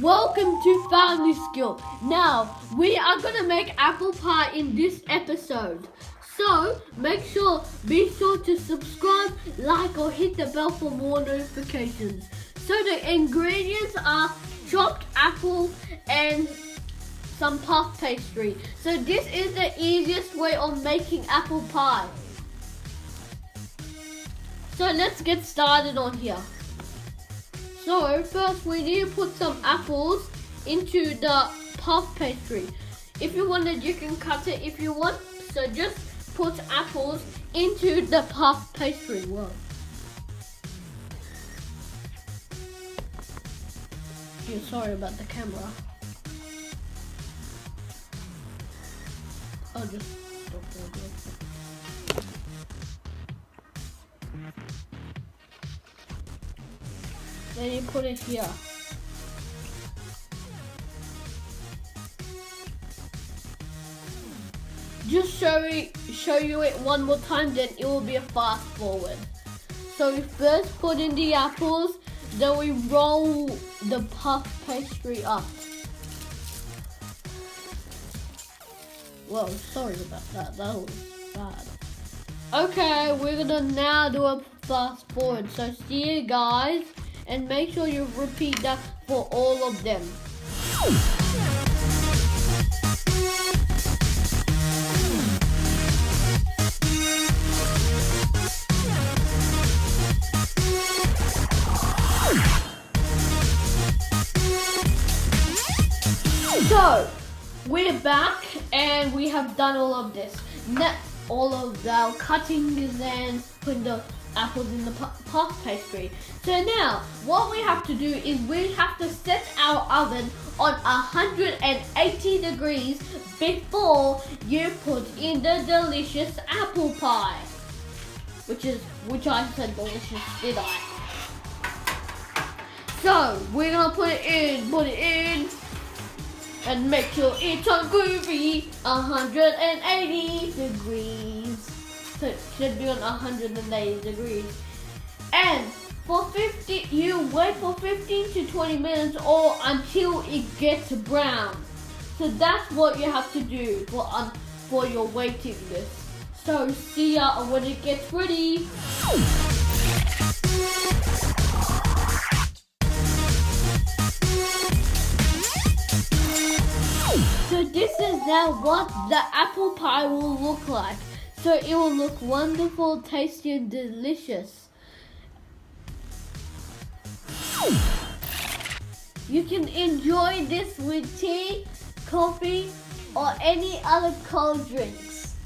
Welcome to Family Skill. Now, we are going to make apple pie in this episode. So, be sure to subscribe, like or hit the bell for more notifications. So the ingredients are chopped apple and some puff pastry. So this is the easiest way of making apple pie. So let's get started on here. So first we need to put some apples into the puff pastry. If you want it, you can cut it if you want. So just put apples into the puff pastry. Whoa. Yeah, sorry about the camera. I'll just stop there. Then you put it here. Just show you it one more time, then it will be a fast forward. So we first put in the apples, then we roll the puff pastry up. Whoa, sorry about that. That was bad. Okay, we're gonna now do a fast forward. So see you guys, and make sure you repeat that for all of them. So, we're back and we have done all of this. All of the cuttings and putting the apples in the puff pastry. So now, what we have to do is we have to set our oven on 180 degrees before you put in the delicious apple pie. Which I said delicious, did I? So, we're gonna put it in. And make sure it's on groovy 180 degrees. So it should be on 180 degrees. And you wait for 15 to 20 minutes or until it gets brown. So that's what you have to do for your waiting list. So see ya when it gets ready. So this is now what the apple pie will look like. So it will look wonderful, tasty and delicious. You can enjoy this with tea, coffee or any other cold drinks.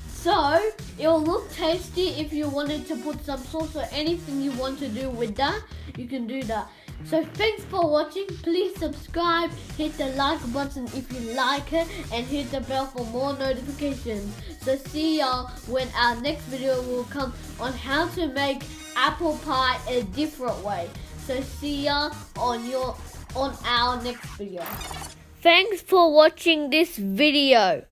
So it will look tasty. If you wanted to put some sauce or anything you want to do with that, you can do that. So thanks for watching. Please subscribe, hit the like button if you like it, and hit the bell for more notifications. So see y'all when our next video will come on how to make apple pie a different way. So see y'all on our next video. Thanks for watching this video.